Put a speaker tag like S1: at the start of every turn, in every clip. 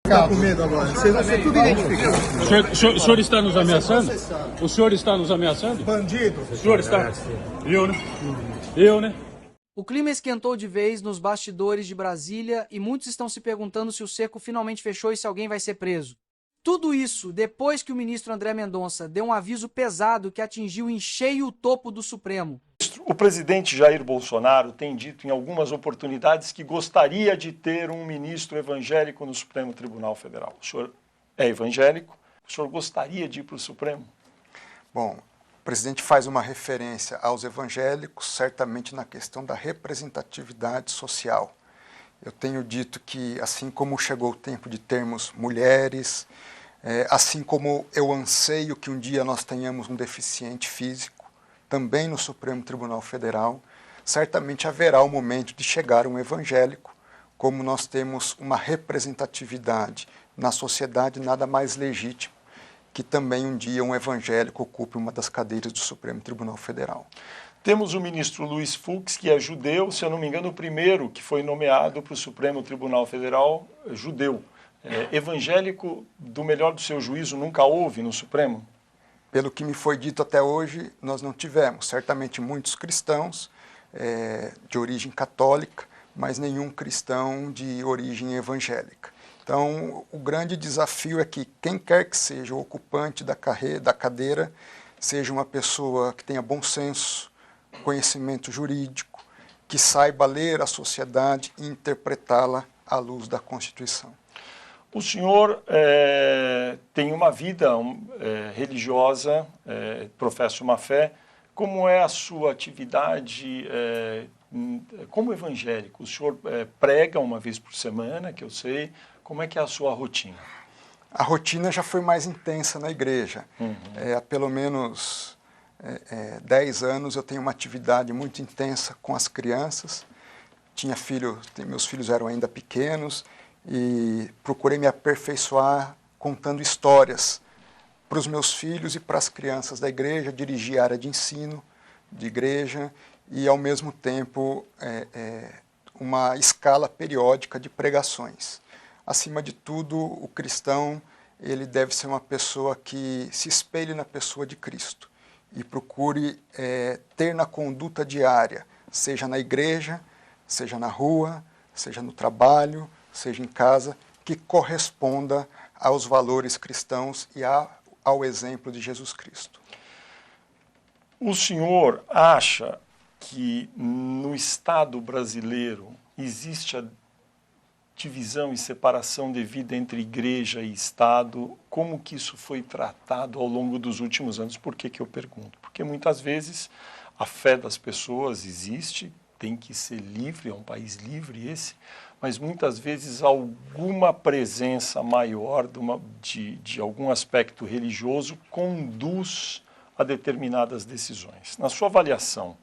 S1: Está com medo agora. Você tudo identificado.
S2: O senhor está nos ameaçando? O senhor está nos ameaçando?
S1: Bandido.
S2: O senhor está? Eu, né?
S3: O clima esquentou de vez nos bastidores de Brasília e muitos estão se perguntando se o cerco finalmente fechou e se alguém vai ser preso. Tudo isso depois que o ministro André Mendonça deu um aviso pesado que atingiu em cheio o topo do Supremo.
S4: O presidente Jair Bolsonaro tem dito em algumas oportunidades que gostaria de ter um ministro evangélico no Supremo Tribunal Federal. O senhor é evangélico? O senhor gostaria de ir para o Supremo?
S5: Bom, o presidente faz uma referência aos evangélicos, certamente na questão da representatividade social. Eu tenho dito que, assim como chegou o tempo de termos mulheres, assim como eu anseio que um dia nós tenhamos um deficiente físico, também no Supremo Tribunal Federal, certamente haverá o momento de chegar um evangélico, como nós temos uma representatividade na sociedade, nada mais legítimo que também um dia um evangélico ocupe uma das cadeiras do Supremo Tribunal Federal.
S4: Temos o ministro Luiz Fux, que é judeu, se eu não me engano, o primeiro que foi nomeado para o Supremo Tribunal Federal, judeu. Evangélico, do melhor do seu juízo, nunca houve no Supremo?
S5: Pelo que me foi dito até hoje, nós não tivemos. Certamente muitos cristãos de origem católica, mas nenhum cristão de origem evangélica. Então, o grande desafio é que quem quer que seja o ocupante da cadeira, seja uma pessoa que tenha bom senso, conhecimento jurídico, que saiba ler a sociedade e interpretá-la à luz da Constituição.
S4: O senhor tem uma vida religiosa, professa uma fé. Como é a sua atividade como evangélico? O senhor prega uma vez por semana, que eu sei. Como é que é a sua rotina?
S5: A rotina já foi mais intensa na igreja. Há pelo menos 10 anos eu tenho uma atividade muito intensa com as crianças. Meus filhos eram ainda pequenos e procurei me aperfeiçoar contando histórias para os meus filhos e para as crianças da igreja, dirigi a área de ensino de igreja e, ao mesmo tempo, uma escala periódica de pregações. Acima de tudo, o cristão ele deve ser uma pessoa que se espelhe na pessoa de Cristo e procure ter na conduta diária, seja na igreja, seja na rua, seja no trabalho, seja em casa, que corresponda aos valores cristãos e ao exemplo de Jesus Cristo.
S4: O senhor acha que no Estado brasileiro existe a divisão e separação devida entre igreja e Estado? Como que isso foi tratado ao longo dos últimos anos? Por que eu pergunto? Porque muitas vezes a fé das pessoas existe, tem que ser livre, é um país livre esse, mas muitas vezes alguma presença maior de algum aspecto religioso conduz a determinadas decisões. Na sua avaliação,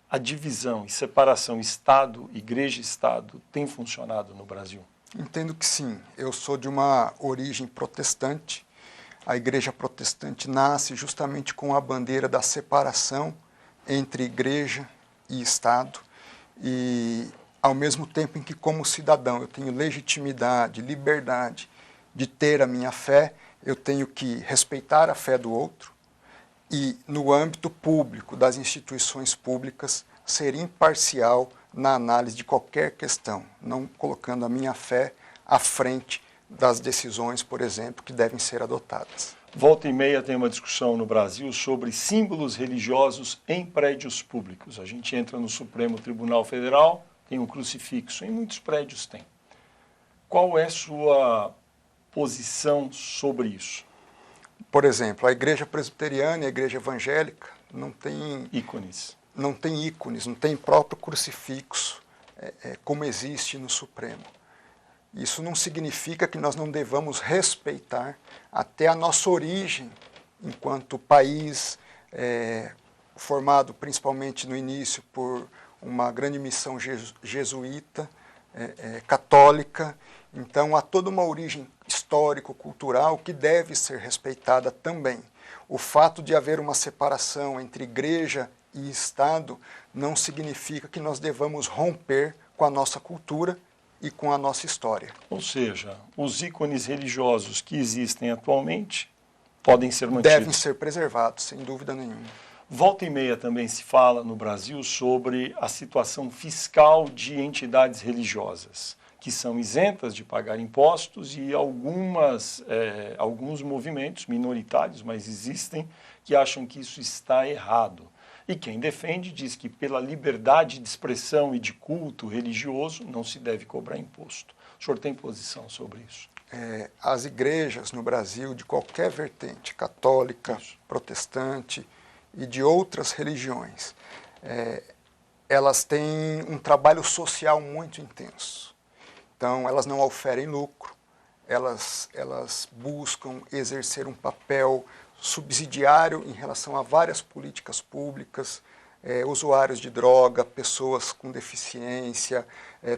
S4: a divisão e separação Estado, Igreja e Estado tem funcionado no Brasil?
S5: Entendo que sim. Eu sou de uma origem protestante. A Igreja protestante nasce justamente com a bandeira da separação entre Igreja e Estado e, ao mesmo tempo em que, como cidadão, eu tenho legitimidade, liberdade de ter a minha fé, eu tenho que respeitar a fé do outro, e, no âmbito público, das instituições públicas, ser imparcial na análise de qualquer questão, não colocando a minha fé à frente das decisões, por exemplo, que devem ser adotadas.
S4: Volta e meia tem uma discussão no Brasil sobre símbolos religiosos em prédios públicos. A gente entra no Supremo Tribunal Federal, tem um crucifixo, em muitos prédios tem. Qual é a sua posição sobre isso?
S5: Por exemplo, a igreja presbiteriana e a igreja evangélica não tem
S4: ícones.
S5: Não tem ícones, não tem próprio crucifixo, como existe no Supremo. Isso não significa que nós não devamos respeitar até a nossa origem enquanto país formado principalmente no início por uma grande missão jesuíta, católica. Então, há toda uma origem histórico-cultural que deve ser respeitada também. O fato de haver uma separação entre igreja e Estado não significa que nós devamos romper com a nossa cultura e com a nossa história.
S4: Ou seja, os ícones religiosos que existem atualmente podem ser mantidos.
S5: Devem ser preservados, sem dúvida nenhuma.
S4: Volta e meia também se fala no Brasil sobre a situação fiscal de entidades religiosas, que são isentas de pagar impostos e alguns movimentos minoritários, mas existem, que acham que isso está errado. E quem defende diz que pela liberdade de expressão e de culto religioso não se deve cobrar imposto. O senhor tem posição sobre isso?
S5: As igrejas no Brasil, de qualquer vertente, católica, protestante e de outras religiões, elas têm um trabalho social muito intenso. Então, elas não oferem lucro, elas buscam exercer um papel subsidiário em relação a várias políticas públicas, usuários de droga, pessoas com deficiência,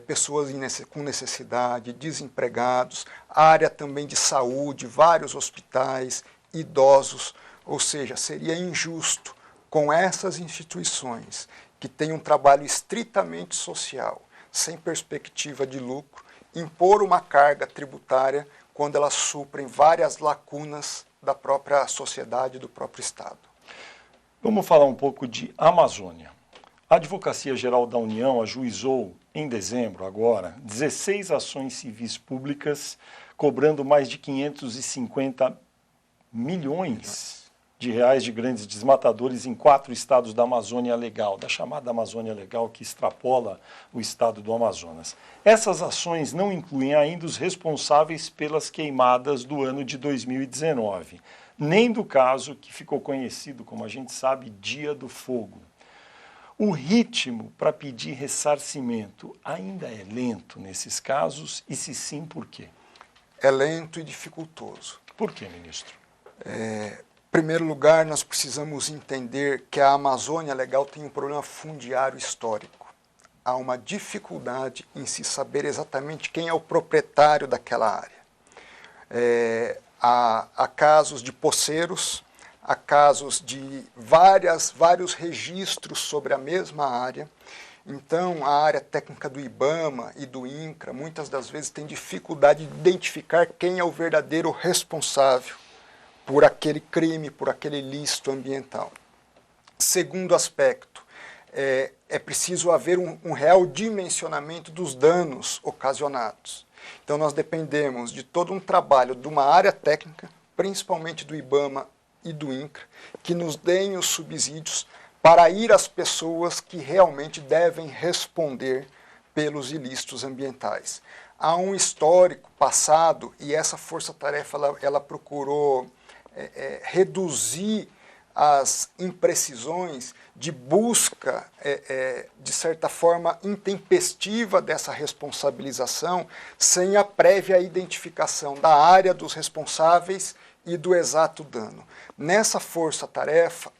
S5: pessoas com necessidade, desempregados, área também de saúde, vários hospitais, idosos, ou seja, seria injusto com essas instituições que têm um trabalho estritamente social, sem perspectiva de lucro, impor uma carga tributária quando elas suprem várias lacunas da própria sociedade, do próprio Estado.
S4: Vamos falar um pouco de Amazônia. A Advocacia Geral da União ajuizou, em dezembro agora, 16 ações civis públicas, cobrando mais de 550 milhões de reais de grandes desmatadores em 4 estados da Amazônia Legal, da chamada Amazônia Legal, que extrapola o estado do Amazonas. Essas ações não incluem ainda os responsáveis pelas queimadas do ano de 2019, nem do caso que ficou conhecido, como a gente sabe, Dia do Fogo. O ritmo para pedir ressarcimento ainda é lento nesses casos, e se sim, por quê?
S5: É lento e dificultoso.
S4: Por quê, ministro?
S5: Em primeiro lugar, nós precisamos entender que a Amazônia Legal tem um problema fundiário histórico. Há uma dificuldade em se saber exatamente quem é o proprietário daquela área. Há casos de poceiros, há casos de vários registros sobre a mesma área. Então, a área técnica do IBAMA e do INCRA, muitas das vezes, tem dificuldade de identificar quem é o verdadeiro responsável por aquele crime, por aquele ilícito ambiental. Segundo aspecto, é preciso haver um real dimensionamento dos danos ocasionados. Então, nós dependemos de todo um trabalho de uma área técnica, principalmente do IBAMA e do INCRA, que nos deem os subsídios para ir às pessoas que realmente devem responder pelos ilícitos ambientais. Há um histórico passado, e essa força-tarefa ela procurou reduzir as imprecisões de busca, de certa forma, intempestiva dessa responsabilização, sem a prévia identificação da área dos responsáveis e do exato dano. Nessa força-tarefa,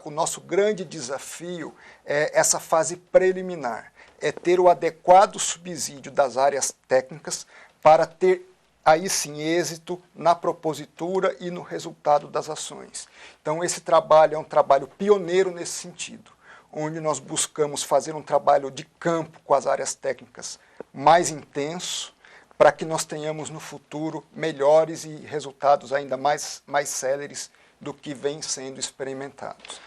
S5: o nosso grande desafio é essa fase preliminar, é ter o adequado subsídio das áreas técnicas para ter aí sim êxito na propositura e no resultado das ações. Então esse trabalho é um trabalho pioneiro nesse sentido, onde nós buscamos fazer um trabalho de campo com as áreas técnicas mais intenso, para que nós tenhamos no futuro melhores e resultados ainda mais céleres do que vem sendo experimentados.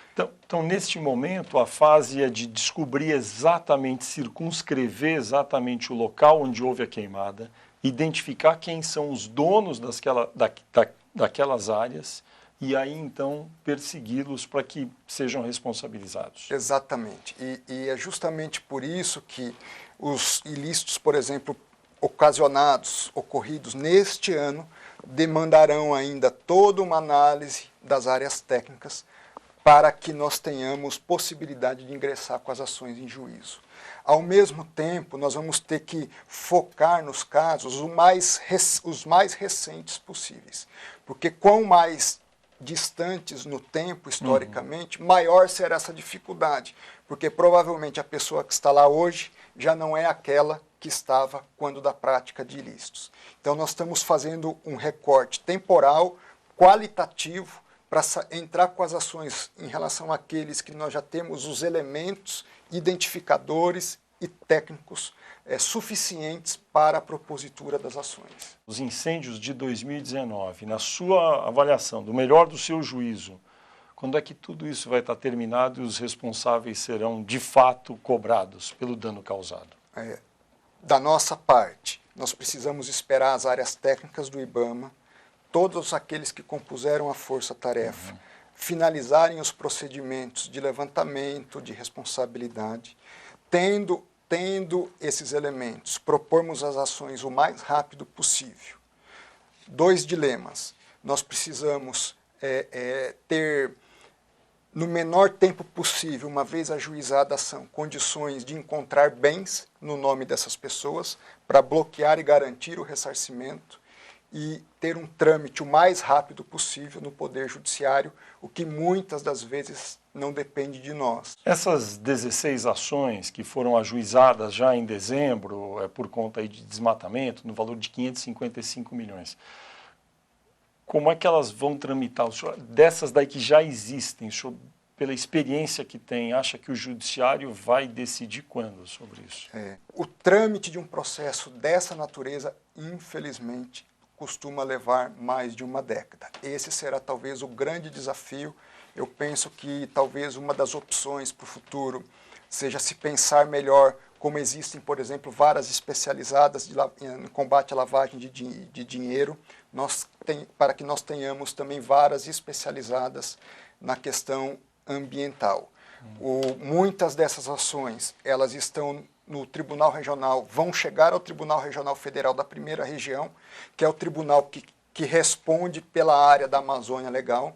S4: Então, neste momento, a fase é de descobrir exatamente, circunscrever exatamente o local onde houve a queimada, identificar quem são os donos daquelas áreas e aí, então, persegui-los para que sejam responsabilizados.
S5: Exatamente. E é justamente por isso que os ilícitos, por exemplo, ocorridos neste ano, demandarão ainda toda uma análise das áreas técnicas para que nós tenhamos possibilidade de ingressar com as ações em juízo. Ao mesmo tempo, nós vamos ter que focar nos casos os mais recentes possíveis, porque quanto mais distantes no tempo, historicamente, maior será essa dificuldade, porque provavelmente a pessoa que está lá hoje já não é aquela que estava quando da prática de ilícitos. Então, nós estamos fazendo um recorte temporal, qualitativo, para entrar com as ações em relação àqueles que nós já temos os elementos identificadores e técnicos suficientes para a propositura das ações.
S4: Os incêndios de 2019, na sua avaliação, do melhor do seu juízo, quando é que tudo isso vai estar terminado e os responsáveis serão, de fato, cobrados pelo dano causado?
S5: Da nossa parte, nós precisamos esperar as áreas técnicas do IBAMA, todos aqueles que compuseram a força-tarefa, finalizarem os procedimentos de levantamento de responsabilidade, tendo esses elementos, propormos as ações o mais rápido possível. 2 dilemas. Nós precisamos ter, no menor tempo possível, uma vez ajuizada a ação, condições de encontrar bens no nome dessas pessoas para bloquear e garantir o ressarcimento e ter um trâmite o mais rápido possível no Poder Judiciário, o que muitas das vezes não depende de nós.
S4: Essas 16 ações que foram ajuizadas já em dezembro, por conta aí de desmatamento, no valor de 555 milhões, como é que elas vão tramitar? O senhor, dessas daí que já existem, o senhor, pela experiência que tem, acha que o Judiciário vai decidir quando sobre isso?
S5: O trâmite de um processo dessa natureza, infelizmente, costuma levar mais de uma década. Esse será talvez o grande desafio. Eu penso que talvez uma das opções para o futuro seja se pensar melhor, como existem, por exemplo, varas especializadas em combate à lavagem de dinheiro, para que nós tenhamos também varas especializadas na questão ambiental. Muitas dessas ações, elas estão no Tribunal Regional, vão chegar ao Tribunal Regional Federal da Primeira Região, que é o tribunal que responde pela área da Amazônia Legal,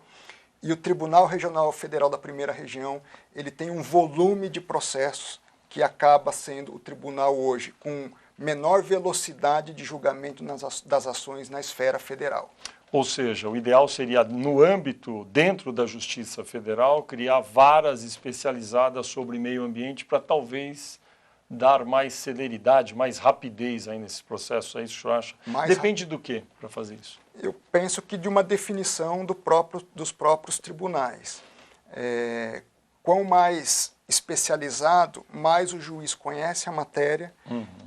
S5: e o Tribunal Regional Federal da Primeira Região, ele tem um volume de processos que acaba sendo o tribunal hoje com menor velocidade de julgamento das ações na esfera federal.
S4: Ou seja, o ideal seria, no âmbito, dentro da Justiça Federal, criar varas especializadas sobre meio ambiente para talvez dar mais celeridade, mais rapidez aí nesses processos, é isso que o senhor acha? Depende do que para fazer isso?
S5: Eu penso que de uma definição dos próprios tribunais. Quanto mais especializado, mais o juiz conhece a matéria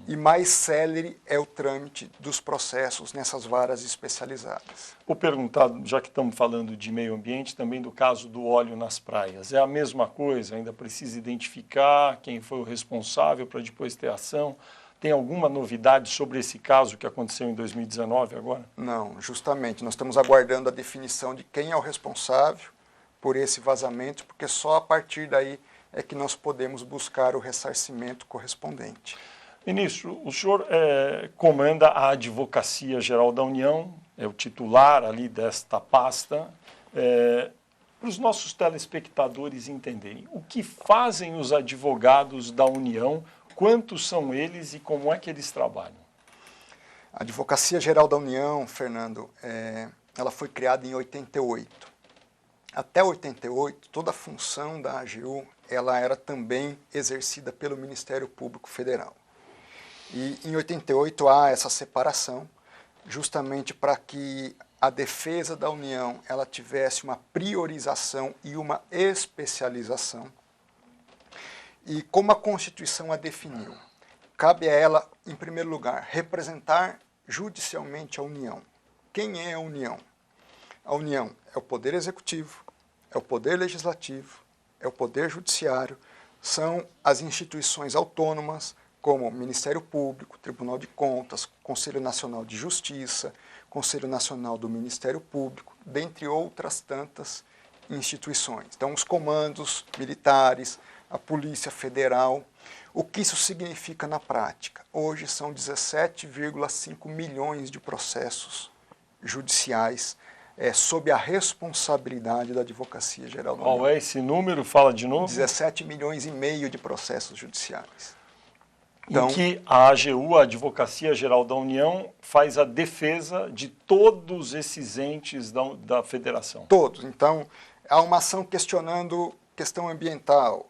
S5: e mais célere é o trâmite dos processos nessas varas especializadas.
S4: Vou perguntar, já que estamos falando de meio ambiente, também do caso do óleo nas praias. É a mesma coisa? Ainda precisa identificar quem foi o responsável para depois ter ação? Tem alguma novidade sobre esse caso que aconteceu em 2019 agora?
S5: Não, justamente. Nós estamos aguardando a definição de quem é o responsável por esse vazamento, porque só a partir daí é que nós podemos buscar o ressarcimento correspondente.
S4: Ministro, o senhor comanda a Advocacia Geral da União, é o titular ali desta pasta. Para os nossos telespectadores entenderem, o que fazem os advogados da União, quantos são eles e como é que eles trabalham?
S5: A Advocacia Geral da União, Fernando, ela foi criada em 88. Até 88, toda a função da AGU ela era também exercida pelo Ministério Público Federal. E em 88 há essa separação, justamente para que a defesa da União ela tivesse uma priorização e uma especialização. E como a Constituição a definiu, cabe a ela, em primeiro lugar, representar judicialmente a União. Quem é a União? A União é o Poder Executivo, é o Poder Legislativo, é o Poder Judiciário, são as instituições autônomas, como o Ministério Público, Tribunal de Contas, Conselho Nacional de Justiça, Conselho Nacional do Ministério Público, dentre outras tantas instituições. Então, os comandos militares, a Polícia Federal. O que isso significa na prática? Hoje são 17,5 milhões de processos judiciais sob a responsabilidade da Advocacia Geral da União.
S4: Qual é esse número? Fala de novo.
S5: 17 milhões e meio de processos judiciais.
S4: Então, em que a AGU, a Advocacia Geral da União, faz a defesa de todos esses entes da federação.
S5: Todos. Então, há uma ação questionando questão ambiental,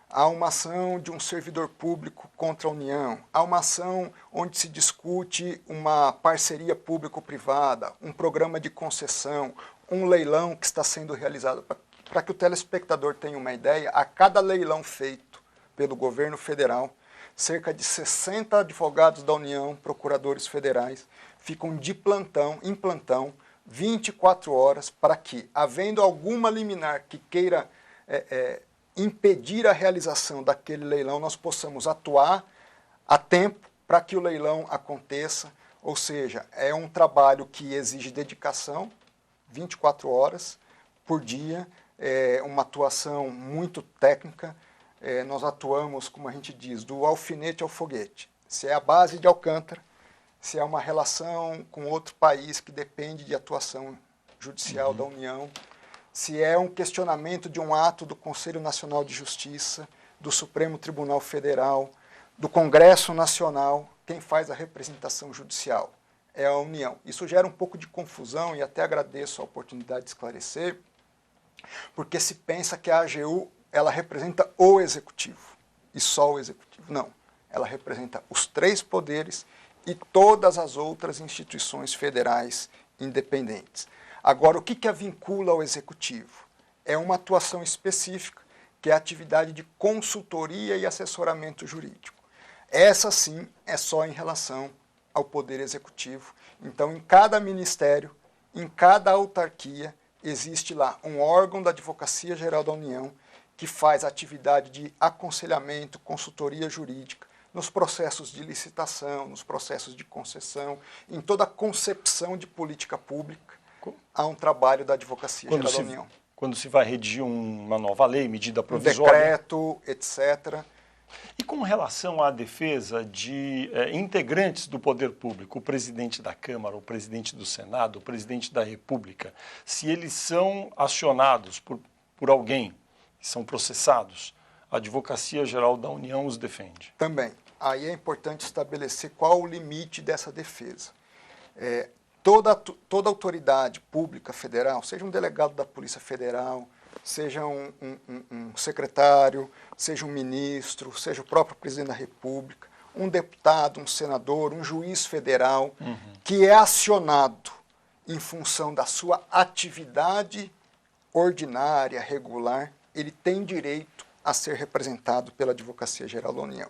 S5: há uma ação de um servidor público contra a União, há uma ação onde se discute uma parceria público-privada, um programa de concessão, um leilão que está sendo realizado. Para que o telespectador tenha uma ideia, a cada leilão feito pelo governo federal, cerca de 60 advogados da União, procuradores federais, ficam em plantão, 24 horas, para que, havendo alguma liminar que queira impedir a realização daquele leilão, nós possamos atuar a tempo para que o leilão aconteça. Ou seja, é um trabalho que exige dedicação, 24 horas por dia, uma atuação muito técnica. Nós atuamos, como a gente diz, do alfinete ao foguete. Se é a base de Alcântara, se é uma relação com outro país que depende de atuação judicial da União, se é um questionamento de um ato do Conselho Nacional de Justiça, do Supremo Tribunal Federal, do Congresso Nacional, quem faz a representação judicial é a União. Isso gera um pouco de confusão e até agradeço a oportunidade de esclarecer, porque se pensa que a AGU ela representa o Executivo, e só o Executivo. Não, ela representa os 3 poderes e todas as outras instituições federais independentes. Agora, o que a vincula ao Executivo? É uma atuação específica, que é a atividade de consultoria e assessoramento jurídico. Essa, sim, é só em relação ao Poder Executivo. Então, em cada ministério, em cada autarquia, existe lá um órgão da Advocacia Geral da União que faz a atividade de aconselhamento, consultoria jurídica, nos processos de licitação, nos processos de concessão, em toda a concepção de política pública, há um trabalho da Advocacia Geral da União.
S4: Quando se vai redigir uma nova lei, medida provisória...
S5: Um decreto, etc.
S4: E com relação à defesa de integrantes do poder público, o presidente da Câmara, o presidente do Senado, o presidente da República, se eles são acionados por alguém, são processados, a Advocacia Geral da União os defende?
S5: Também. Aí é importante estabelecer qual o limite dessa defesa. Toda autoridade pública federal, seja um delegado da Polícia Federal, seja um secretário, seja um ministro, seja o próprio presidente da República, um deputado, um senador, um juiz federal, que é acionado em função da sua atividade ordinária, regular, ele tem direito a ser representado pela Advocacia Geral da União.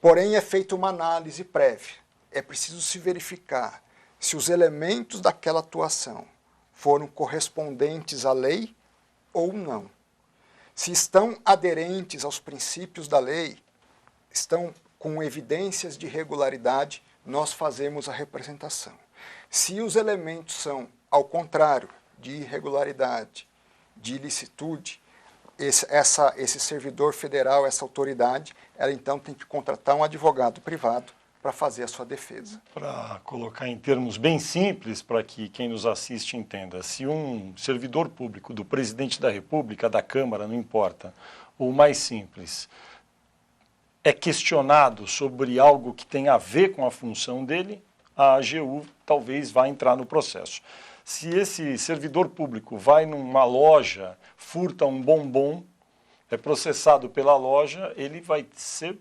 S5: Porém, é feita uma análise prévia. É preciso se verificar se os elementos daquela atuação foram correspondentes à lei ou não. Se estão aderentes aos princípios da lei, estão com evidências de regularidade, nós fazemos a representação. Se os elementos são, ao contrário, de irregularidade, de ilicitude, esse servidor federal, essa autoridade, ela então tem que contratar um advogado privado para fazer a sua defesa.
S4: Para colocar em termos bem simples, para que quem nos assiste entenda, se um servidor público do presidente da República, da Câmara, não importa, ou mais simples, é questionado sobre algo que tem a ver com a função dele, a AGU talvez vá entrar no processo. Se esse servidor público vai numa loja, furta um bombom, é processado pela loja, ele vai ser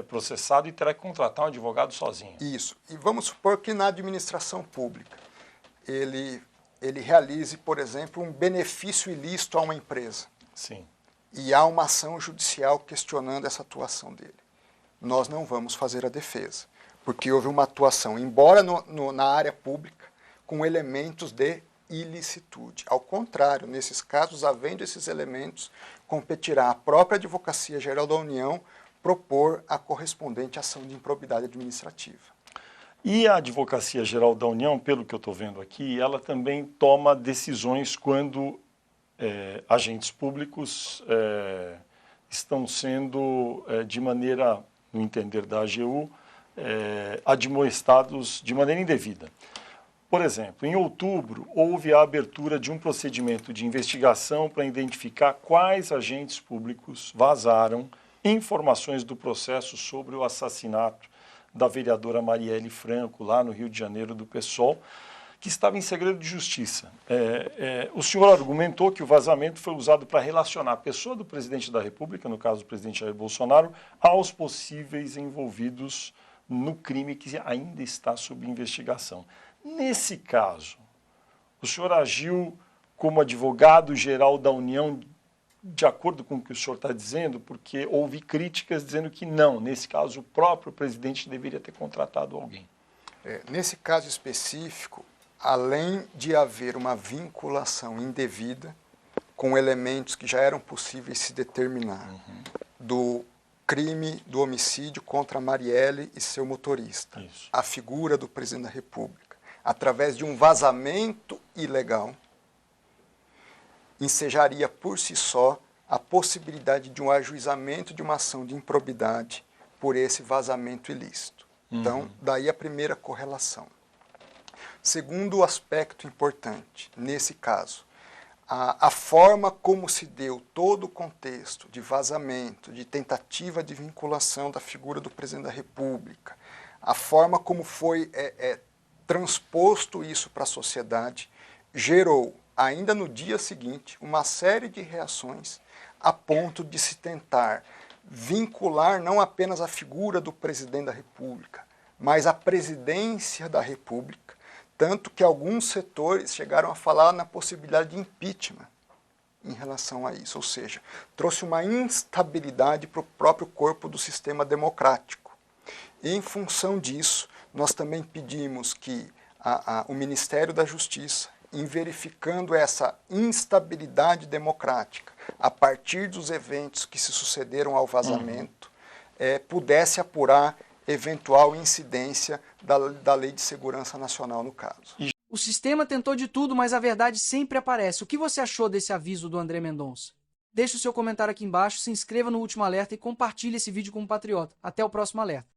S4: processado e terá que contratar um advogado sozinho.
S5: Isso. E vamos supor que na administração pública ele realize, por exemplo, um benefício ilícito a uma empresa.
S4: Sim.
S5: E há uma ação judicial questionando essa atuação dele. Nós não vamos fazer a defesa, porque houve uma atuação, embora na área pública, com elementos de ilicitude. Ao contrário, nesses casos, havendo esses elementos, competirá a própria Advocacia Geral da União propor a correspondente ação de improbidade administrativa.
S4: E a Advocacia Geral da União, pelo que eu estou vendo aqui, ela também toma decisões quando agentes públicos estão sendo, de maneira, no entender da AGU, admoestados de maneira indevida. Por exemplo, em outubro, houve a abertura de um procedimento de investigação para identificar quais agentes públicos vazaram informações do processo sobre o assassinato da vereadora Marielle Franco, lá no Rio de Janeiro, do PSOL, que estava em segredo de justiça. O senhor argumentou que o vazamento foi usado para relacionar a pessoa do presidente da República, no caso do presidente Jair Bolsonaro, aos possíveis envolvidos no crime que ainda está sob investigação. Nesse caso, o senhor agiu como advogado-geral da União de acordo com o que o senhor está dizendo, porque houve críticas dizendo que não, nesse caso o próprio presidente deveria ter contratado alguém.
S5: Nesse caso específico, além de haver uma vinculação indevida com elementos que já eram possíveis se determinar do crime do homicídio contra Marielle e seu motorista,
S4: Isso.
S5: a figura do presidente da República, através de um vazamento ilegal, ensejaria por si só a possibilidade de um ajuizamento de uma ação de improbidade por esse vazamento ilícito. Então, daí a primeira correlação. Segundo aspecto importante, nesse caso, a forma como se deu todo o contexto de vazamento, de tentativa de vinculação da figura do presidente da República, a forma como foi transposto isso para a sociedade, gerou, ainda no dia seguinte, uma série de reações a ponto de se tentar vincular não apenas a figura do presidente da República, mas a presidência da República, tanto que alguns setores chegaram a falar na possibilidade de impeachment em relação a isso, ou seja, trouxe uma instabilidade para o próprio corpo do sistema democrático. E, em função disso, nós também pedimos que o Ministério da Justiça, em verificando essa instabilidade democrática a partir dos eventos que se sucederam ao vazamento, pudesse apurar eventual incidência da Lei de Segurança Nacional no caso.
S3: O sistema tentou de tudo, mas a verdade sempre aparece. O que você achou desse aviso do André Mendonça? Deixe o seu comentário aqui embaixo, se inscreva no Último Alerta e compartilhe esse vídeo com um patriota. Até o próximo alerta.